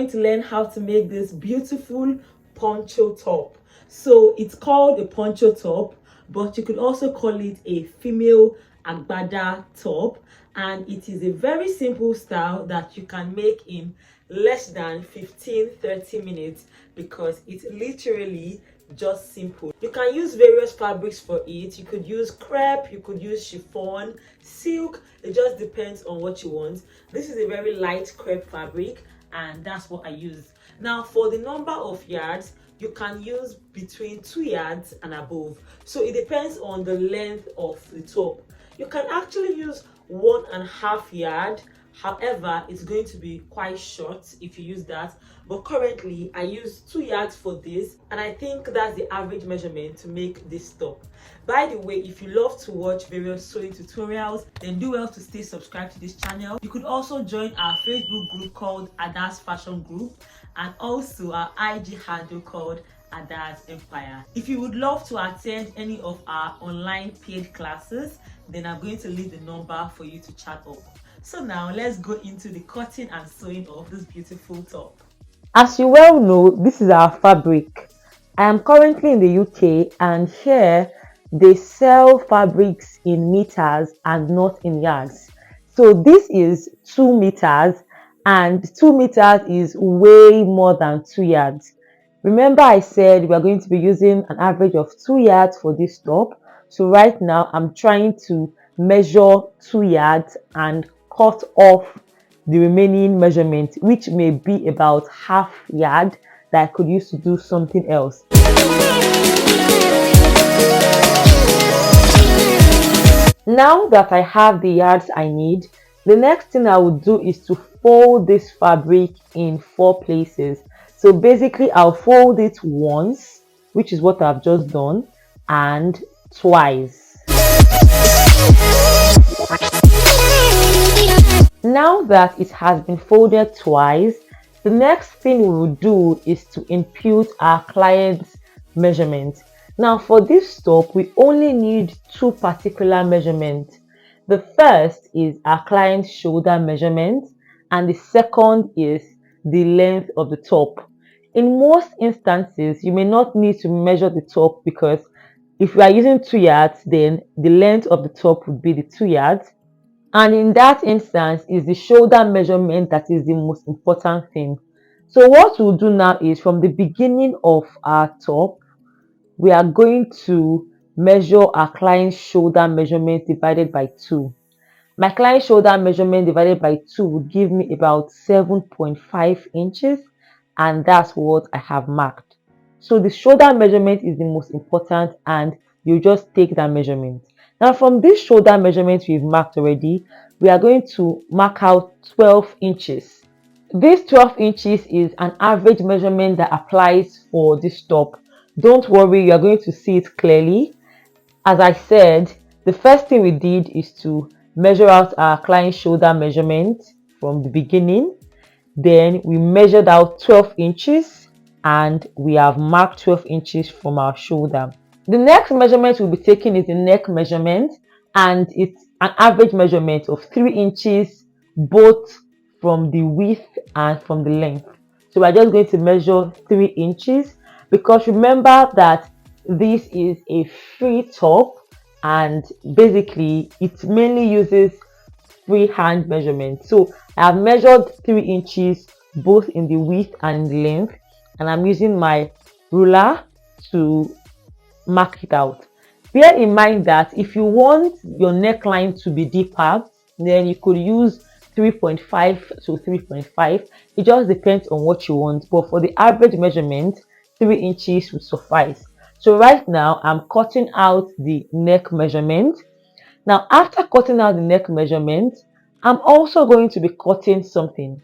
going to learn how to make this beautiful poncho top. So it's called a poncho top, but you could also call it a female Agbada top, and it is a very simple style that you can make in less than 15-30 minutes because it's literally just simple. You can use various fabrics for it. You could use crepe, you could use chiffon, silk. It just depends on what you want. This is a very light crepe fabric, and that's what I use. Now for the number of yards, you can use between 2 yards and above, so it depends on the length of the top. You can actually use 1.5 yard. However, it's going to be quite short if you use that, but currently I use 2 yards for this, and I think that's the average measurement to make this top. By the way, if you love to watch various sewing tutorials, then do well to stay subscribed to this channel. You could also join our Facebook group called Adaz Fashion Group, and also our IG handle called Adazempire. If you would love to attend any of our online paid classes, then I'm going to leave the number for you to chat up. So now let's go into the cutting and sewing of this beautiful top. As you well know, this is our fabric. I am currently in the UK, and here they sell fabrics in meters and not in yards. So this is 2 meters, and 2 meters is way more than 2 yards. Remember I said we are going to be using an average of 2 yards for this top. So right now I'm trying to measure 2 yards and cut off the remaining measurement, which may be about half yard that I could use to do something else. Now that I have the yards I need, the next thing I will do is to fold this fabric in 4 places. So basically I'll fold it once, which is what I've just done, and twice. Now that it has been folded twice, the next thing we will do is to impute our client's measurement. Now for this top, we only need 2 particular measurements. The first is our client's shoulder measurement, and the second is the length of the top. In most instances, you may not need to measure the top, because if you are using 2 yards, then the length of the top would be the 2 yards. And in that instance, is the shoulder measurement that is the most important thing. So what we'll do now is, from the beginning of our top, we are going to measure our client's shoulder measurement divided by 2. My client's shoulder measurement divided by 2 would give me about 7.5 inches, and that's what I have marked. So the shoulder measurement is the most important, and you just take that measurement. Now from this shoulder measurement we've marked already, we are going to mark out 12 inches. This 12 inches is an average measurement that applies for this top. Don't worry, you are going to see it clearly. As I said, the first thing we did is to measure out our client's shoulder measurement from the beginning. Then we measured out 12 inches, and we have marked 12 inches from our shoulder. The next measurement we'll be taking is the neck measurement, and it's an average measurement of 3 inches, both from the width and from the length. So we're just going to measure 3 inches, because remember that this is a free top, and basically it mainly uses freehand measurement. So I have measured 3 inches both in the width and in the length, and I'm using my ruler to mark it out. Bear in mind that if you want your neckline to be deeper, then you could use 3.5 to 3.5. It just depends on what you want, but for the average measurement, 3 inches would suffice. So right now I'm cutting out the neck measurement. Now after cutting out the neck measurement, I'm also going to be cutting something.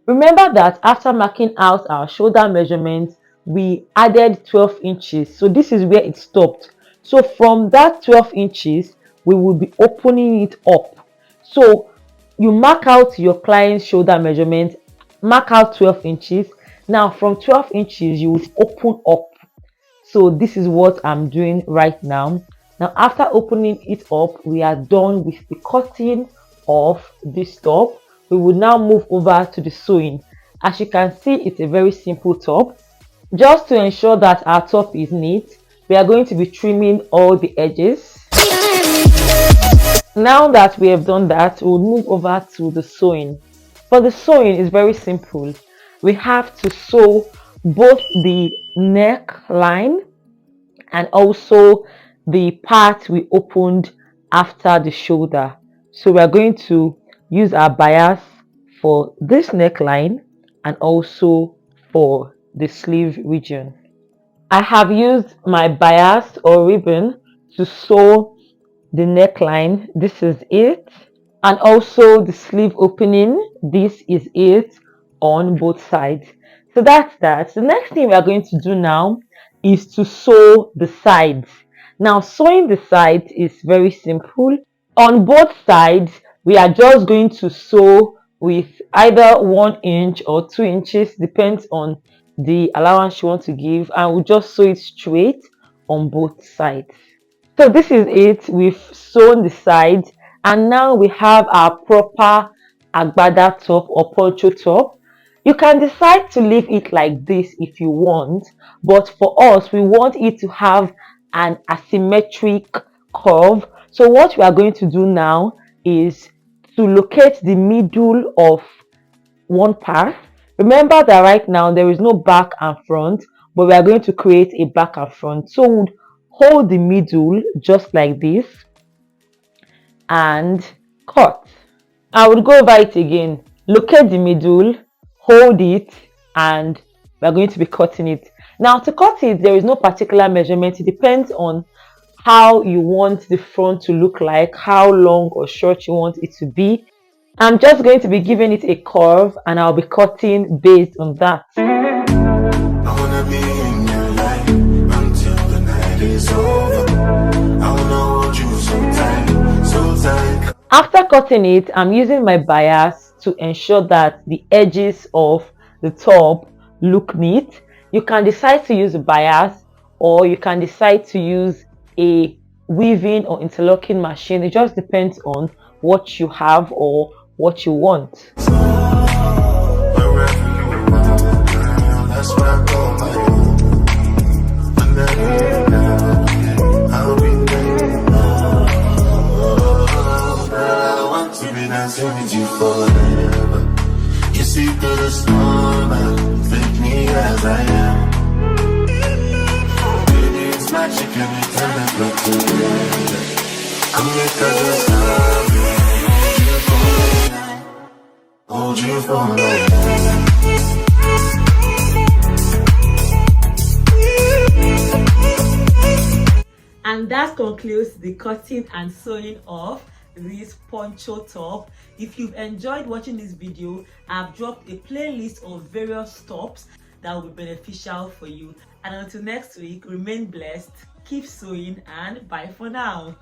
Remember that after marking out our shoulder measurement, we added 12 inches. So this is where it stopped. So from that 12 inches, we will be opening it up. So you mark out your client's shoulder measurement, mark out 12 inches. Now from 12 inches, you will open up. So this is what I'm doing right now. Now after opening it up, we are done with the cutting of this top. We will now move over to the sewing. As you can see, it's a very simple top. Just to ensure that our top is neat, we are going to be trimming all the edges. Now that we have done that, we'll move over to the sewing. For the sewing, it's very simple. We have to sew both the neckline and also the part we opened after the shoulder. So we are going to use our bias for this neckline and also for the sleeve region. I have used my bias or ribbon to sew the neckline. This is it. And also the sleeve opening. This is it on both sides. So that's that. The next thing we are going to do now is to sew the sides. Now, sewing the sides is very simple. On both sides, we are just going to sew with either 1 inch or 2 inches, depends on the allowance you want to give, and we'll just sew it straight on both sides. So this is it. We've sewn the sides, and now we have our proper Agbada top or poncho top. You can decide to leave it like this if you want, but for us, we want it to have an asymmetric curve. So what we are going to do now is to locate the middle of one part. Remember that right now there is no back and front, but we are going to create a back and front. So we'll hold the middle just like this and cut. I will go over it again. Locate the middle, hold it, and we're going to be cutting it. Now, to cut it, there is no particular measurement. It depends on how you want the front to look like, how long or short you want it to be. I'm just going to be giving it a curve, and I'll be cutting based on that. I wanna be in your life until the night is over. I wanna hold you so tight, so tight. After cutting it, I'm using my bias to ensure that the edges of the top look neat. You can decide to use a bias, or you can decide to use a weaving or interlocking machine. It just depends on what you have or what you want. You see through the storm and take me as I am. Baby, it's magic every time I look together. I'm because of hold you for me. And that concludes the cutting and sewing of this poncho top. If you've enjoyed watching this video, I've dropped a playlist of various tops that will be beneficial for you. And until next week, remain blessed, keep sewing, and bye for now.